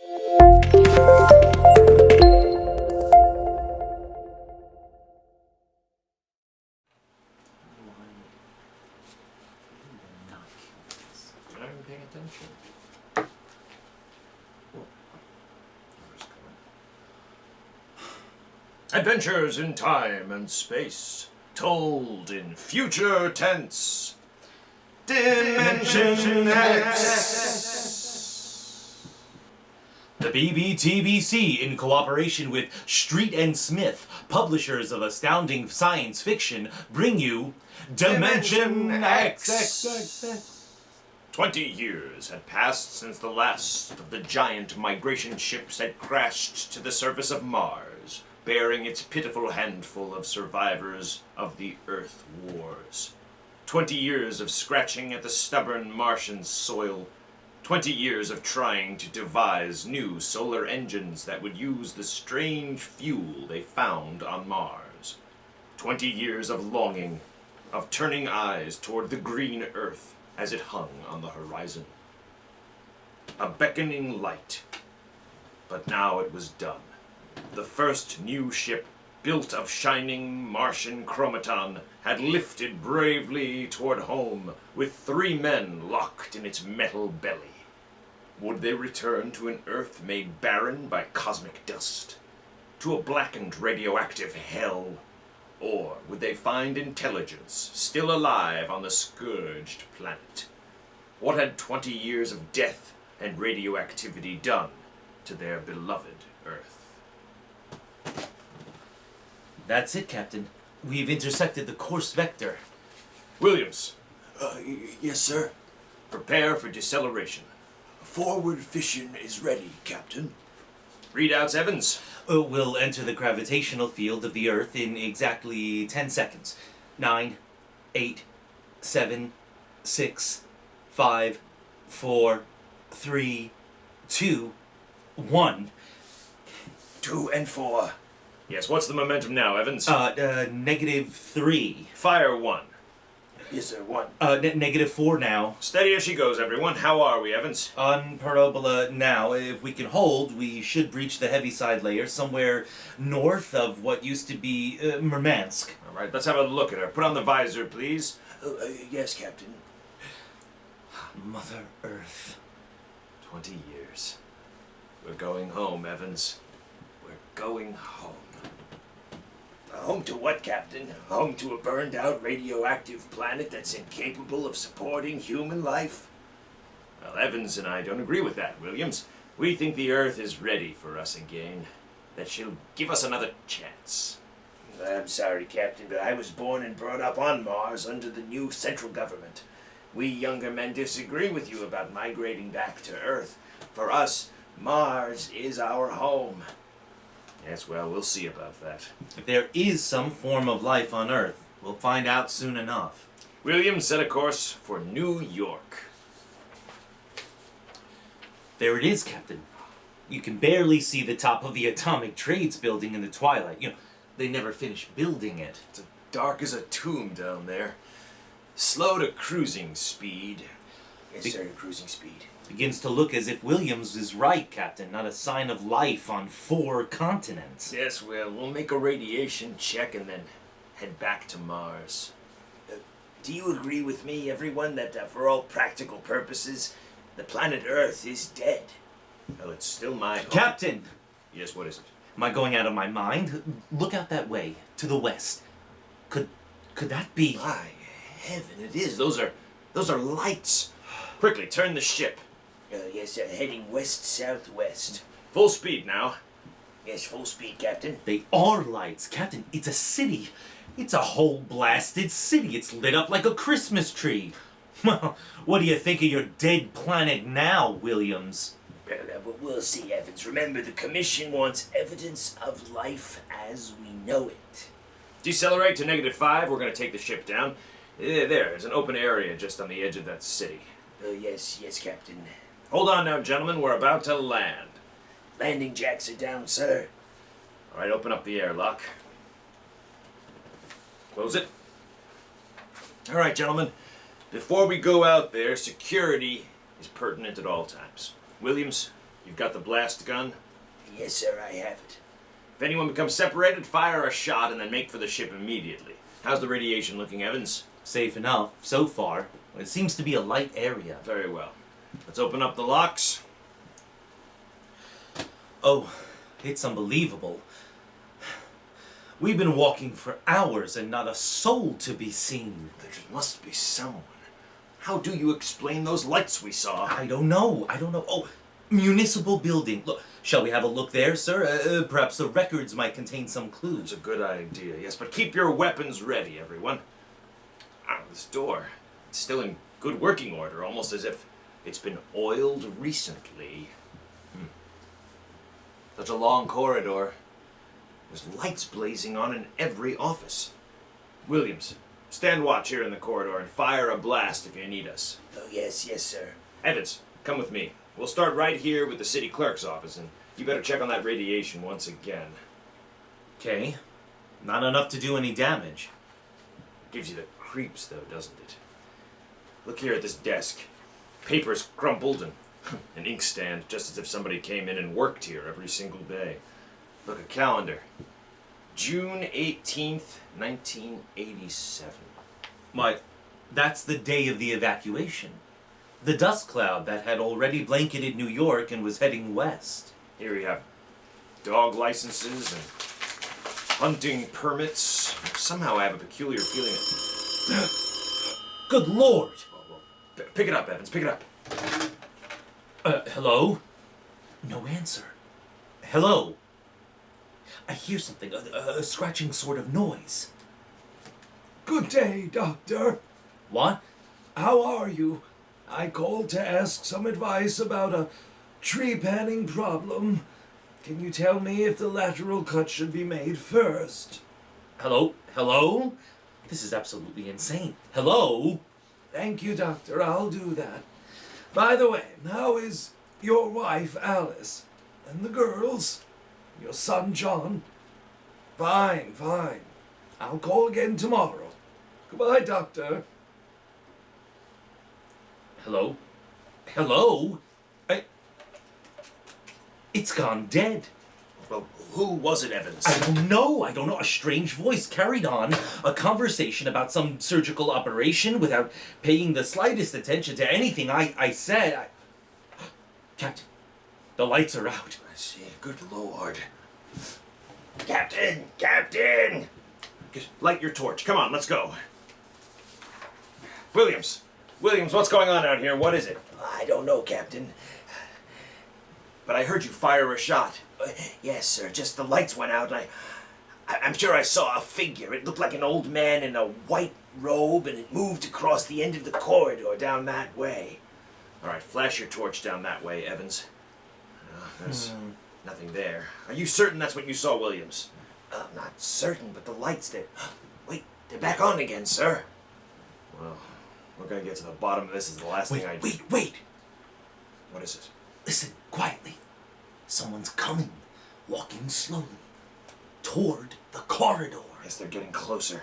You're not even paying attention. Adventures in time and space, told in future tense. Dimension X. The BBTBC, in cooperation with Street and Smith, publishers of astounding science fiction, bring you Dimension X. 20 years had passed since the last of the giant migration ships had crashed to the surface of Mars, bearing its pitiful handful of survivors of the Earth Wars. 20 years of scratching at the stubborn Martian soil. 20 years of trying to devise new solar engines that would use the strange fuel they found on Mars. 20 years of longing, of turning eyes toward the green Earth as it hung on the horizon. A beckoning light. But now it was done. The first new ship, built of shining Martian chromaton, had lifted bravely toward home, with 3 men locked in its metal belly. Would they return to an Earth made barren by cosmic dust? To a blackened radioactive hell? Or would they find intelligence still alive on the scourged planet? What had 20 years of death and radioactivity done to their beloved Earth? That's it, Captain. We've intersected the course vector. Williams, Yes, sir. prepare for deceleration. Forward fission is ready, Captain. Readouts, Evans. We'll enter the gravitational field of the Earth in exactly 10 seconds. 9, 8, 7, 6, 5, 4, 3, 2, 1. 2 and 4. Yes, what's the momentum now, Evans? -3. Fire 1. Yes, sir. 1. -4 now. Steady as she goes, everyone. How are we, Evans? On parabola now. If we can hold, we should breach the heaviside layer somewhere north of what used to be Murmansk. All right, let's have a look at her. Put on the visor, please. Yes, Captain. Mother Earth. 20 years. We're going home, Evans. We're going home. Home to what, Captain? Home to a burned-out radioactive planet that's incapable of supporting human life? Well, Evans and I don't agree with that, Williams. We think the Earth is ready for us again. That she'll give us another chance. I'm sorry, Captain, but I was born and brought up on Mars under the new central government. We younger men disagree with you about migrating back to Earth. For us, Mars is our home. Yes, well, we'll see about that. If there is some form of life on Earth, we'll find out soon enough. Williams set a course for New York. There it is, Captain. You can barely see the top of the Atomic Trades building in the twilight. They never finished building it. It's dark as a tomb down there. Slow to cruising speed. Yes, sir. Cruising speed. Begins to look as if Williams is right, Captain. Not a sign of life on 4 continents. Yes, well, we'll make a radiation check and then head back to Mars. Do you agree with me, everyone, that for all practical purposes, the planet Earth is dead? Well, it's still my home. Captain! Yes, what is it? Am I going out of my mind? Look out that way, to the west. Could that be... My heaven, it is. Those are lights. Quickly, turn the ship. Yes, sir. Heading west-southwest. Full speed now. Yes, full speed, Captain. They are lights, Captain. It's a city. It's a whole blasted city. It's lit up like a Christmas tree. Well, what do you think of your dead planet now, Williams? We'll see, Evans. Remember, the Commission wants evidence of life as we know it. Decelerate to -5. We're going to take the ship down. There's an open area just on the edge of that city. Yes, Captain. Hold on now, gentlemen. We're about to land. Landing jacks are down, sir. All right, open up the airlock. Close it. All right, gentlemen. Before we go out there, security is pertinent at all times. Williams, You've got the blast gun? Yes, sir, I have it. If anyone becomes separated, fire a shot and then make for the ship immediately. How's the radiation looking, Evans? Safe enough, so far. It seems to be a light area. Very well. Let's open up the locks. Oh, it's unbelievable. We've been walking for hours and not a soul to be seen. There must be someone. How do you explain those lights we saw? I don't know. Oh, municipal building. Look, shall we have a look there, sir? Perhaps the records might contain some clues. It's a good idea, yes, but keep your weapons ready, everyone. This door, it's still in good working order, almost as if it's been oiled recently. Such a long corridor. There's lights blazing on in every office. Williams, stand watch here in the corridor and fire a blast if you need us. Oh, yes, sir. Evans, come with me. We'll start right here with the city clerk's office, and you better check on that radiation once again. Okay. Not enough to do any damage. Gives you the creeps, though, doesn't it? Look here at this desk. Paper's crumpled and an inkstand, just as if somebody came in and worked here every single day. Look, a calendar. June 18th, 1987. Why, that's the day of the evacuation. The dust cloud that had already blanketed New York and was heading west. Here we have dog licenses and hunting permits. Somehow I have a peculiar feeling that... Good Lord! Pick it up, Evans, pick it up. Hello? No answer. Hello? I hear something, a scratching sort of noise. Good day, Doctor. What? How are you? I called to ask some advice about a tree panning problem. Can you tell me if the lateral cut should be made first? Hello? Hello? This is absolutely insane. Hello? Thank you, Doctor. I'll do that. By the way, how is your wife, Alice? And the girls? Your son, John? Fine. I'll call again tomorrow. Goodbye, Doctor. Hello? Hello? It's gone dead. Well, who was it, Evans? I don't know. A strange voice carried on a conversation about some surgical operation without paying the slightest attention to anything I said. Captain, the lights are out. I see. Good Lord. Captain! Just light your torch. Come on, let's go. Williams, what's going on out here? What is it? I don't know, Captain. But I heard you fire a shot. Yes, sir, just the lights went out and I'm sure I saw a figure. It looked like an old man in a white robe and it moved across the end of the corridor down that way. All right, flash your torch down that way, Evans. There's nothing there. Are you certain that's what you saw, Williams? I'm not certain, but the lights, wait, they're back on again, sir. Well, we're gonna get to the bottom of this. Is the last thing I do. Wait. What is it? Listen, quietly. Someone's coming, walking slowly, toward the corridor. Yes, they're getting closer.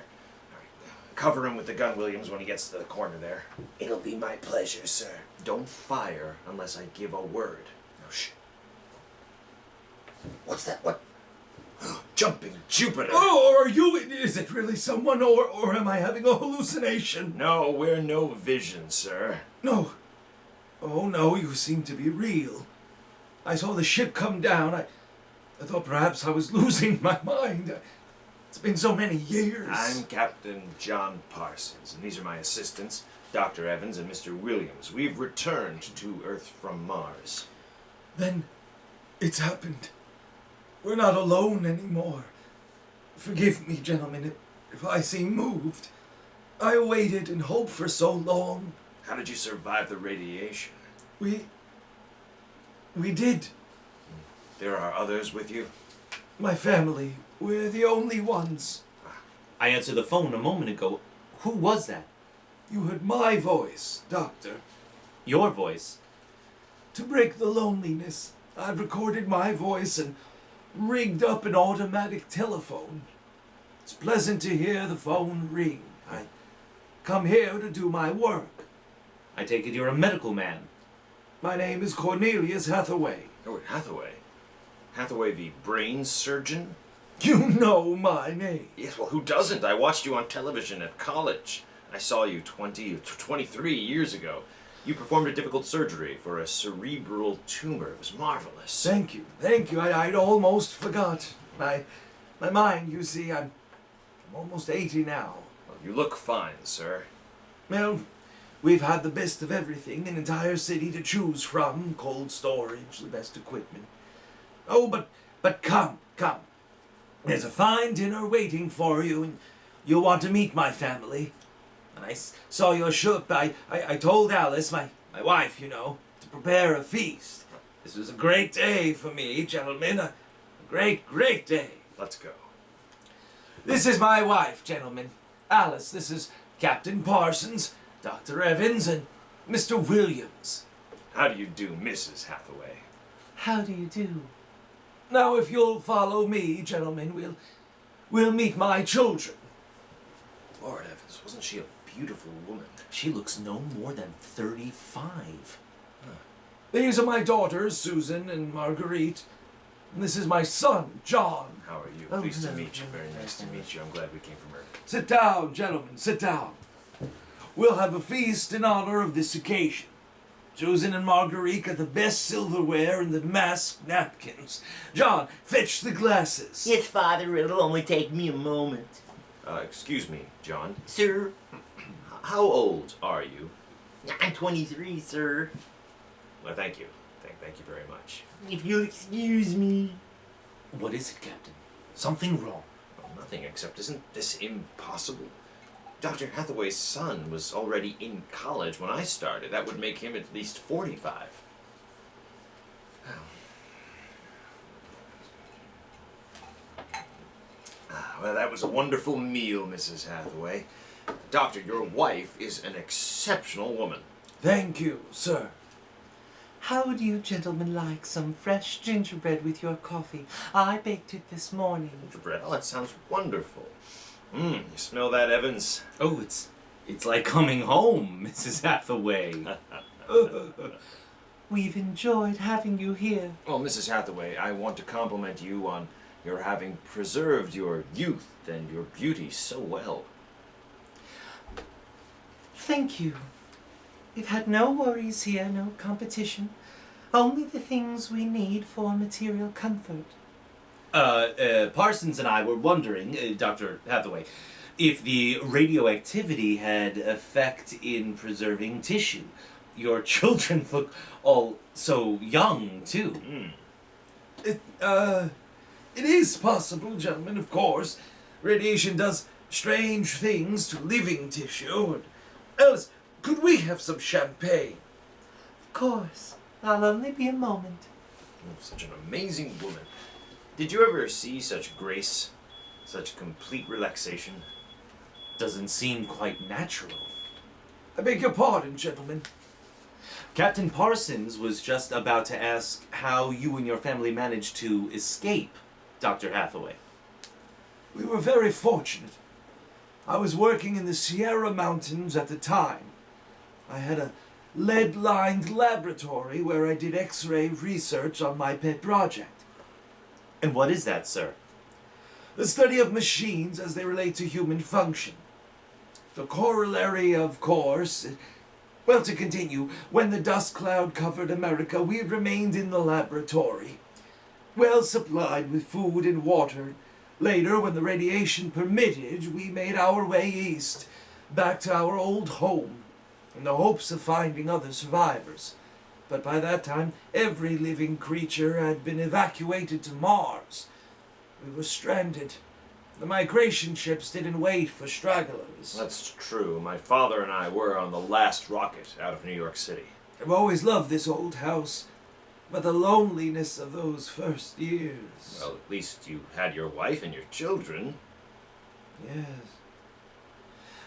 All right, cover him with the gun, Williams, when he gets to the corner there. It'll be my pleasure, sir. Don't fire unless I give a word. No, shh. What's that? What? Jumping Jupiter! Oh, are you? Is it really someone, or am I having a hallucination? No, we're no vision, sir. No. Oh, no, you seem to be real. I saw the ship come down. I thought perhaps I was losing my mind. It's been so many years. I'm Captain John Parsons, and these are my assistants, Dr. Evans and Mr. Williams. We've returned to Earth from Mars. Then it's happened. We're not alone anymore. Forgive me, gentlemen, if I seem moved. I waited and hoped for so long. How did you survive the radiation? We did. There are others with you? My family. We're the only ones. I answered the phone a moment ago. Who was that? You heard my voice, Doctor. Your voice? To break the loneliness, I've recorded my voice and rigged up an automatic telephone. It's pleasant to hear the phone ring. I come here to do my work. I take it you're a medical man. My name is Cornelius Hathaway. Oh, Hathaway. Hathaway, the brain surgeon? You know my name. Yes, well, who doesn't? I watched you on television at college. I saw you 23 years ago. You performed a difficult surgery for a cerebral tumor. It was marvelous. Thank you. I'd almost forgot. My mind, you see, I'm almost 80 now. Well, you look fine, sir. Well, we've had the best of everything, an entire city to choose from, cold storage, the best equipment. Oh, but come. There's a fine dinner waiting for you, and you'll want to meet my family. And I saw your ship. I told Alice, my wife, you know, to prepare a feast. This was a great day for me, gentlemen. A great day. Let's go. This is my wife, gentlemen. Alice, this is Captain Parsons, Dr. Evans, and Mr. Williams. How do you do, Mrs. Hathaway? How do you do? Now, if you'll follow me, gentlemen, we'll meet my children. Lord Evans, wasn't she a beautiful woman? She looks no more than 35. These are my daughters, Susan and Marguerite. And this is my son, John. How are you? Oh, Pleased to hello. meet you. Very nice to meet you. I'm glad we came from Earth. Sit down, gentlemen, sit down. We'll have a feast in honor of this occasion. Susan and Marguerite got the best silverware and the masked napkins. John, fetch the glasses. Yes, Father, it'll only take me a moment. Excuse me, John. Sir, How old are you? I'm 23, sir. Well, thank you. Thank you very much. If you'll excuse me. What is it, Captain? Something wrong? Well, nothing except, isn't this impossible? Dr. Hathaway's son was already in college when I started. That would make him at least 45. Well, that was a wonderful meal, Mrs. Hathaway. Doctor, your wife is an exceptional woman. Thank you, sir. How would you gentlemen like some fresh gingerbread with your coffee? I baked it this morning. Gingerbread, oh, that sounds wonderful. You smell that, Evans? Oh, it's like coming home, Mrs. Hathaway. We've enjoyed having you here. Well, Mrs. Hathaway, I want to compliment you on your having preserved your youth and your beauty so well. Thank you. We've had no worries here, no competition. Only the things we need for material comfort. Parsons and I were wondering, Dr. Hathaway, if the radioactivity had effect in preserving tissue. Your children look all so young, too. It is possible, gentlemen, of course. Radiation does strange things to living tissue. Alice, could we have some champagne? Of course. I'll only be a moment. Oh, such an amazing woman. Did you ever see such grace? Such complete relaxation? Doesn't seem quite natural. I beg your pardon, gentlemen. Captain Parsons was just about to ask how you and your family managed to escape, Dr. Hathaway. We were very fortunate. I was working in the Sierra Mountains at the time. I had a lead-lined laboratory where I did X-ray research on my pet project. And what is that, sir? The study of machines as they relate to human function. The corollary, of course. Well, to continue, when the dust cloud covered America, we remained in the laboratory, well supplied with food and water. Later, when the radiation permitted, we made our way east, back to our old home, in the hopes of finding other survivors. But by that time, every living creature had been evacuated to Mars. We were stranded. The migration ships didn't wait for stragglers. That's true. My father and I were on the last rocket out of New York City. I've always loved this old house, but the loneliness of those first years. Well, at least you had your wife and your children. Yes.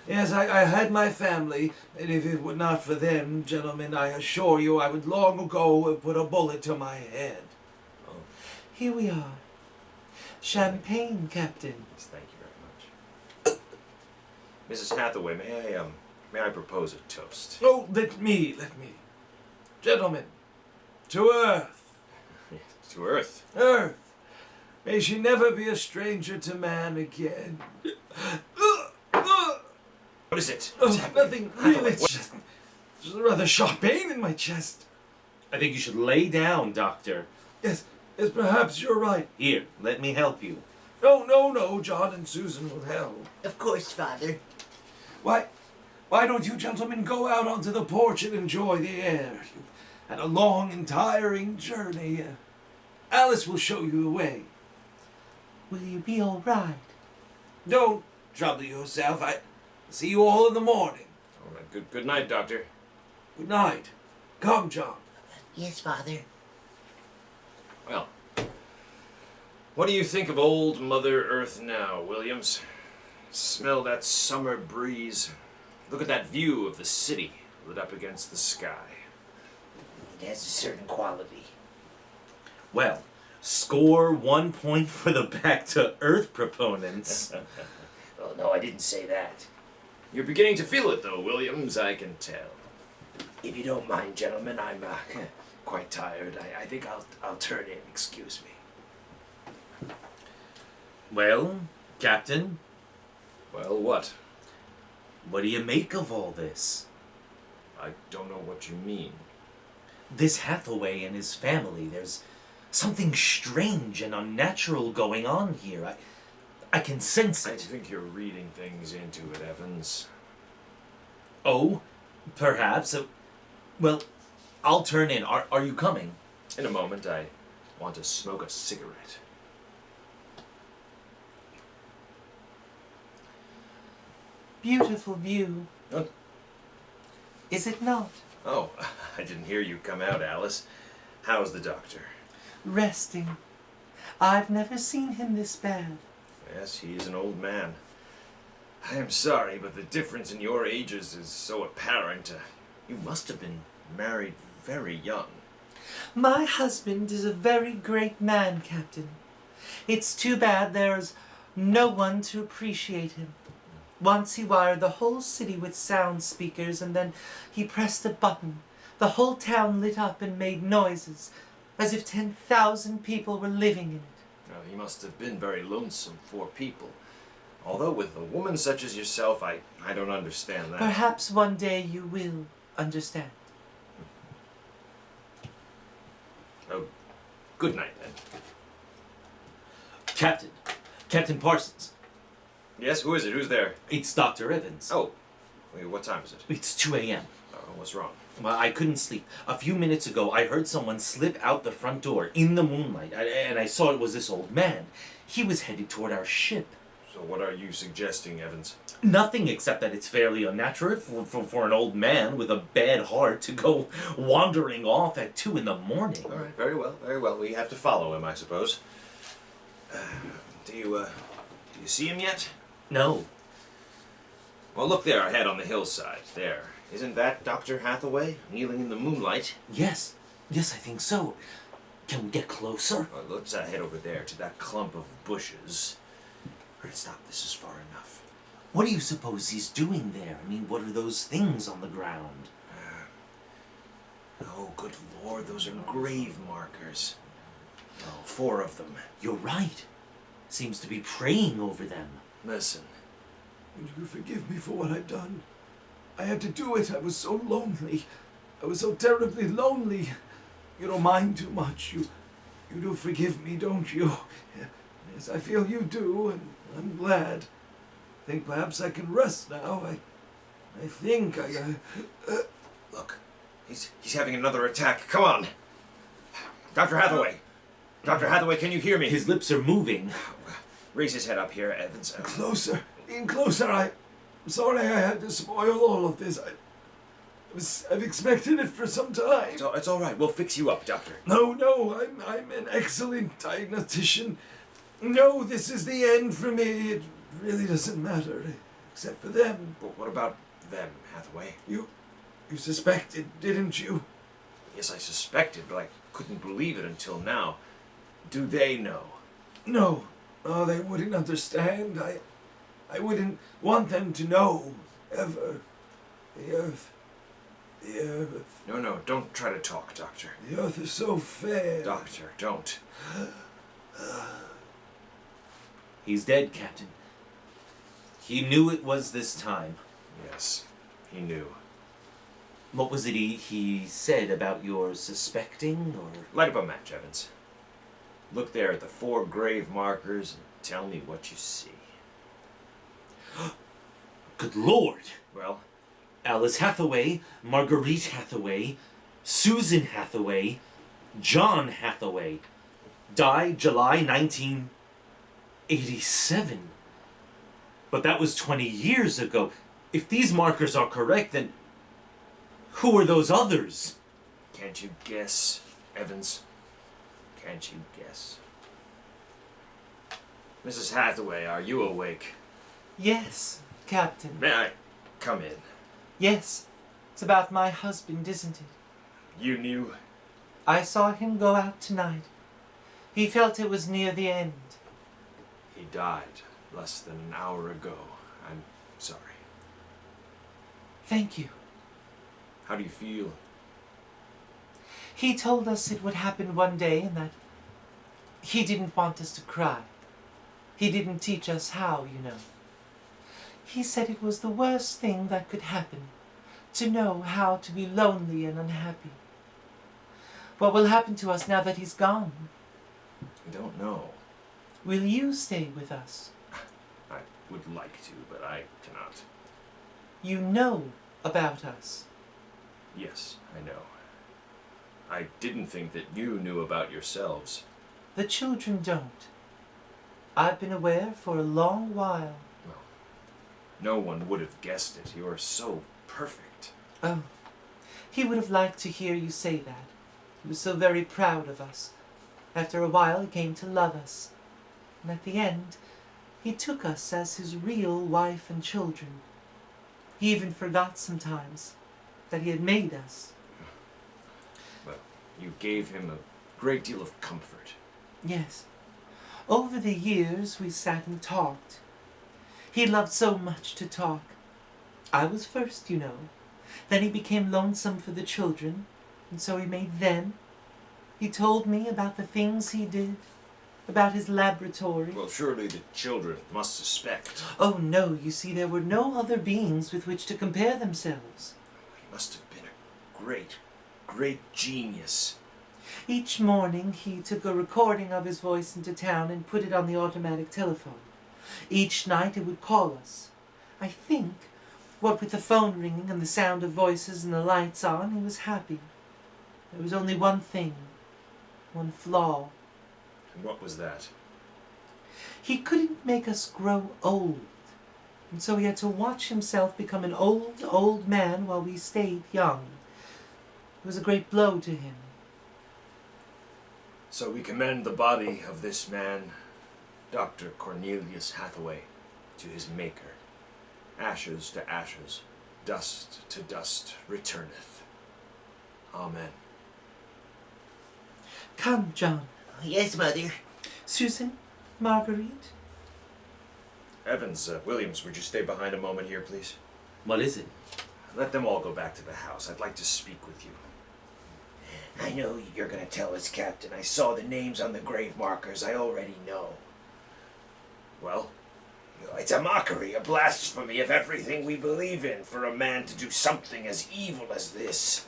Yes, I had my family, and if it were not for them, gentlemen, I assure you I would long ago have put a bullet to my head. Here we are. Champagne, Captain. Yes, thank you very much. Mrs. Hathaway, may I propose a toast? Oh, let me. Gentlemen, To Earth. To Earth. Earth. May she never be a stranger to man again. What is it? Oh, What's happening? nothing really. What- Just a rather sharp pain in my chest. I think you should lay down, Doctor. Yes, perhaps you're right. Here, let me help you. No, John and Susan will help. Of course, Father. Why don't you gentlemen go out onto the porch and enjoy the air? You've had a long and tiring journey. Alice will show you the way. Will you be all right? Don't trouble yourself. I see you all in the morning. All right, good night, Doctor. Good night. Come, John. Yes, Father. Well, what do you think of old Mother Earth now, Williams? Smell that summer breeze. Look at that view of the city lit up against the sky. It has a certain quality. Well, score 1 point for the back to Earth proponents. Oh, no, I didn't say that. You're beginning to feel it, though, Williams, I can tell. If you don't mind, gentlemen, I'm quite tired. I think I'll turn in. Excuse me. Well, Captain, Well, what? what do you make of all this? I don't know what you mean. This Hathaway and his family, there's something strange and unnatural going on here. I can sense I it. think you're reading things into it, Evans. Oh, perhaps. Well, I'll turn in. Are you coming? In a moment, I want to smoke a cigarette. Beautiful view. Huh? Is it not? Oh, I didn't hear you come out, Alice. How's the doctor? Resting. I've never seen him this bad. Yes, he's an old man. I am sorry, but the difference in your ages is so apparent. You must have been married very young. My husband is a very great man, Captain. It's too bad there's no one to appreciate him. Once he wired the whole city with sound speakers, and then he pressed a button. The whole town lit up and made noises, as if 10,000 people were living in it. Now, he must have been very lonesome for people. Although with a woman such as yourself, I don't understand that. Perhaps one day you will understand. Oh, good night, then. Captain Parsons. Yes, who is it? Who's there? It's Dr. Evans. Oh, wait, what time is it? It's 2 a.m. Oh, what's wrong? Well, I couldn't sleep. A few minutes ago, I heard someone slip out the front door in the moonlight, and I saw it was this old man. He was headed toward our ship. So what are you suggesting, Evans? Nothing except that it's fairly unnatural for an old man with a bad heart to go wandering off at 2 in the morning. All right, very well, very well. We have to follow him, I suppose. Do you see him yet? No. Well, look there ahead on the hillside. There. Isn't that Dr. Hathaway, kneeling in the moonlight? Yes, I think so. Can we get closer? Well, let's head over there to that clump of bushes. All right, stop. This is far enough. What do you suppose he's doing there? I mean, what are those things on the ground? Oh, good Lord, those are grave markers. Oh, 4 of them. You're right. Seems to be praying over them. Listen. Would you forgive me for what I've done? I had to do it. I was so lonely. I was so terribly lonely. You don't mind too much. You do forgive me, don't you? Yes, I feel you do, and I'm glad. I think perhaps I can rest now. I think I... Look, he's having another attack. Come on. Dr. Hathaway. Dr. Hathaway, can you hear me? His lips are moving. Raise his head up here, Evans. Closer. Lean closer. I'm sorry I had to spoil all of this. I've expected it for some time. It's all right. We'll fix you up, Doctor. No, I'm an excellent diagnostician. No, this is the end for me. It really doesn't matter, except for them. But what about them, Hathaway? You suspected, didn't you? Yes, I suspected, but I couldn't believe it until now. Do they know? No, they wouldn't understand. I wouldn't want them to know, ever. The Earth The earth. No, don't try to talk, Doctor. The earth is so fair. Doctor, don't. He's dead, Captain. He knew it was this time. Yes, he knew. What was it he said about your suspecting, or...? Light up a match, Evans. Look there at the 4 grave markers and tell me what you see. Good Lord! Well, Alice Hathaway, Marguerite Hathaway, Susan Hathaway, John Hathaway. Died July 1987. But that was 20 years ago. If these markers are correct, then who are those others? can't you guess, Evans? Can't you guess? Mrs. Hathaway, are you awake? Yes, Captain. May I come in? Yes. It's about my husband, isn't it? You knew? I saw him go out tonight. He felt it was near the end. He died less than an hour ago. I'm sorry. Thank you. How do you feel? He told us it would happen one day and that he didn't want us to cry. He didn't teach us how, you know. He said it was the worst thing that could happen, to know how to be lonely and unhappy. What will happen to us now that he's gone? I don't know. Will you stay with us? I would like to, but I cannot. You know about us. Yes, I know. I didn't think that you knew about yourselves. The children don't. I've been aware for a long while. Well, no one would have guessed it. You are so perfect. Oh, he would have liked to hear you say that. He was so very proud of us. After a while, he came to love us. And at the end, he took us as his real wife and children. He even forgot sometimes that he had made us. Well, you gave him a great deal of comfort. Yes. Over the years, we sat and talked. He loved so much to talk. I was first, you know. Then he became lonesome for the children, and so he made them. He told me about the things he did, about his laboratory. Well, surely the children must suspect. Oh no, you see, there were no other beings with which to compare themselves. He must have been a great, great genius. Each morning he took a recording of his voice into town and put it on the automatic telephone. Each night it would call us. I think, what with the phone ringing and the sound of voices and the lights on, he was happy. There was only one thing, one flaw. And what was that? He couldn't make us grow old, and so he had to watch himself become an old, old man while we stayed young. It was a great blow to him. So we commend the body of this man, Dr. Cornelius Hathaway, to his Maker. Ashes to ashes, dust to dust returneth. Amen. Come, John. Yes, Mother. Susan, Marguerite. Evans, Williams, would you stay behind a moment here, please? What is it? Let them all go back to the house. I'd like to speak with you. I know you're gonna tell us, Captain. I saw the names on the grave markers. I already know. Well, It's a mockery, a blasphemy of everything we believe in for a man to do something as evil as this.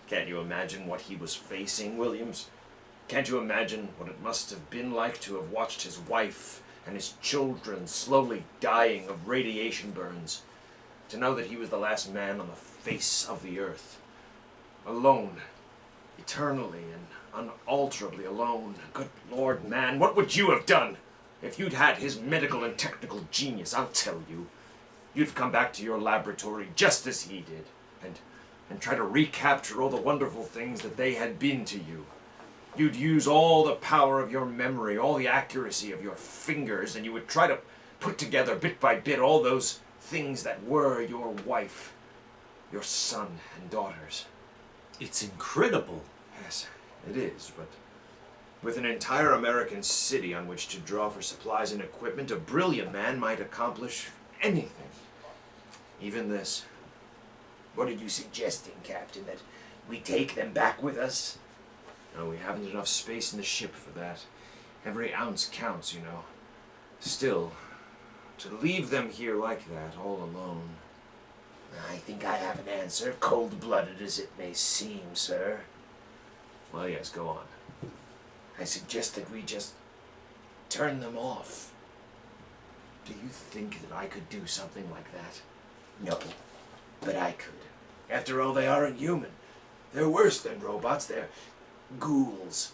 can't you imagine what he was facing, Williams? Can't you imagine what it must have been like to have watched his wife and his children slowly dying of radiation burns? To know that he was the last man on the face of the earth. Alone. Eternally and unalterably alone. Good Lord, man, what would you have done? If you'd had his medical and technical genius, I'll tell you. You'd have come back to your laboratory just as he did. And try to recapture all the wonderful things that they had been to you. You'd use all the power of your memory, all the accuracy of your fingers, and you would try to put together bit by bit all those things that were your wife, your son and daughters. It's incredible. Yes, it is, but with an entire American city on which to draw for supplies and equipment, a brilliant man might accomplish anything. Even this. What are you suggesting, Captain? That we take them back with us? No, we haven't enough space in the ship for that. Every ounce counts, you know. Still, to leave them here like that, all alone. I think I have an answer, cold-blooded as it may seem, sir. Well, yes, go on. I suggest that we just turn them off. Do you think that I could do something like that? No, but I could. After all, they aren't human. They're worse than robots. They're ghouls.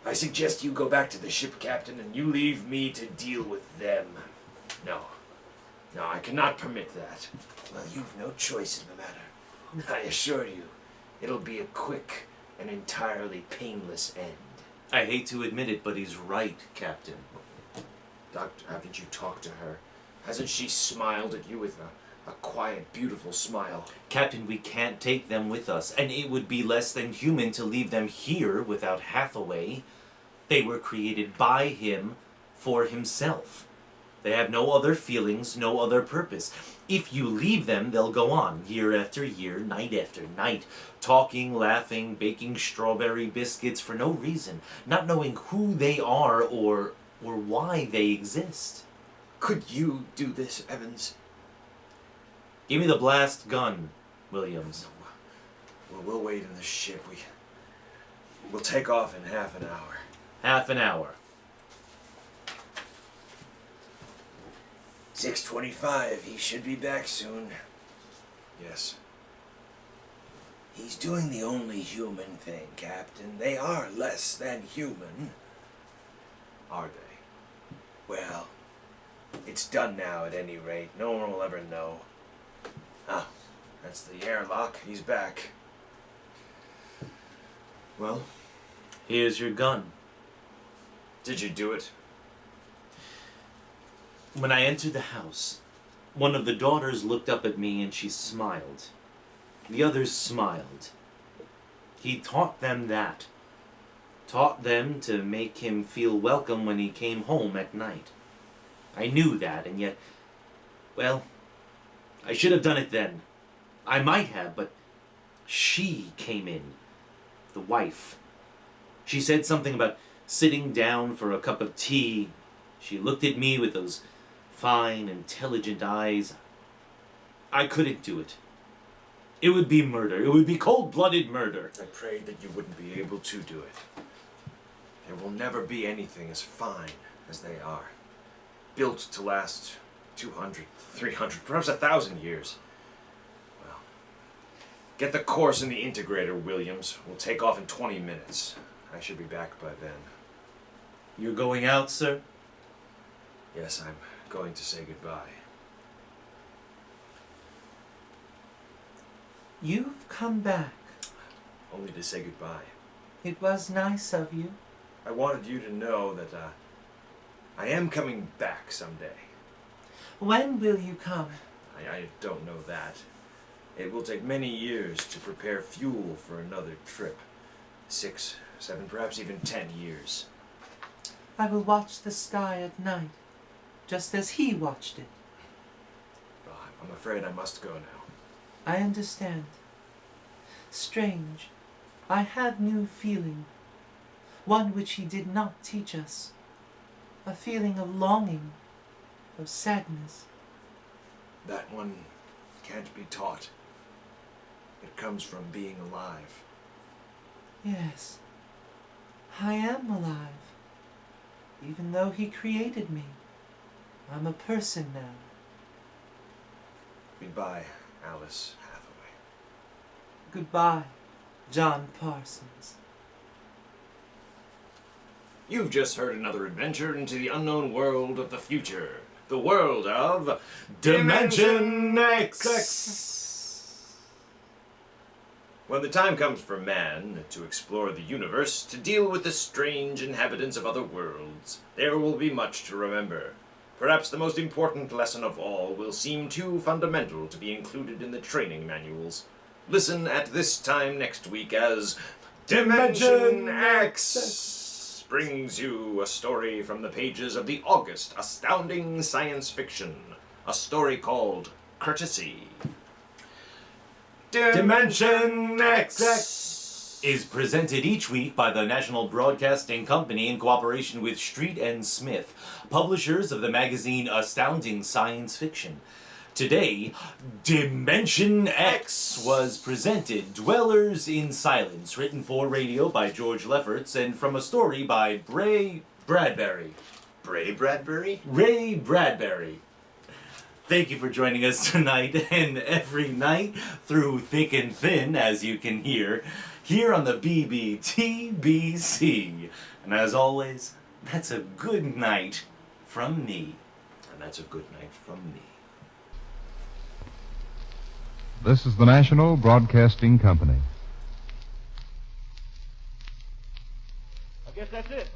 I suggest you go back to the ship, Captain, and you leave me to deal with them. No. No, I cannot permit that. Well, you've no choice in the matter. I assure you, it'll be a quick and entirely painless end. I hate to admit it, but he's right, Captain. Doctor, haven't you talked to her? Hasn't she smiled at you with a quiet, beautiful smile? Captain, we can't take them with us, and it would be less than human to leave them here without Hathaway. They were created by him for himself. They have no other feelings, no other purpose. If you leave them, they'll go on, year after year, night after night, talking, laughing, baking strawberry biscuits for no reason, not knowing who they are or why they exist. Could you do this, Evans? Give me the blast gun, Williams. Well, we'll wait in the ship. We'll take off in half an hour. Half an hour. 6:25. He should be back soon. Yes. He's doing the only human thing, Captain. They are less than human. Are they? Well, it's done now at any rate. No one will ever know. Ah, that's the airlock. He's back. Well, Here's your gun. did you do it? When I entered the house, one of the daughters looked up at me and she smiled. The others smiled. He taught them that. Taught them to make him feel welcome when he came home at night. I knew that, and yet, well, I should have done it then. I might have, but she came in. The wife. She said something about sitting down for a cup of tea. She looked at me with those fine, intelligent eyes. I couldn't do it. It would be murder. It would be cold-blooded murder. I prayed that you wouldn't be able to do it. There will never be anything as fine as they are. Built to last 200, 300, perhaps 1,000 years. Well, get the course in the integrator, Williams. We'll take off in 20 minutes. I should be back by then. You're going out, sir? Yes, I'm going to say goodbye. You've come back. Only to say goodbye. It was nice of you. I wanted you to know that I am coming back someday. When will you come? I don't know that. It will take many years to prepare fuel for another trip. 6, 7, perhaps even 10 years. I will watch the sky at night, just as he watched it. Well, I'm afraid I must go now. I understand. Strange. I have new feeling. One which he did not teach us. A feeling of longing, of sadness. That one can't be taught. It comes from being alive. Yes, I am alive. Even though he created me, I'm a person now. Goodbye, Alice Hathaway. Goodbye, John Parsons. You've just heard another adventure into the unknown world of the future. The world of Dimension X! When the time comes for man to explore the universe, to deal with the strange inhabitants of other worlds, there will be much to remember. Perhaps the most important lesson of all will seem too fundamental to be included in the training manuals. Listen at this time next week as Dimension X brings you a story from the pages of the August Astounding Science Fiction, a story called Courtesy. Dimension X is presented each week by the National Broadcasting Company in cooperation with Street and Smith, publishers of the magazine Astounding Science Fiction. Today, Dimension X was presented, Dwellers in Silence, written for radio by George Lefferts and from a story by Ray Bradbury. Bray Bradbury? Ray Bradbury. Thank you for joining us tonight and every night through thick and thin, as you can hear, here on the BBTBC. And as always, that's a good night from me. And that's a good night from me. This is the National Broadcasting Company. I guess that's it.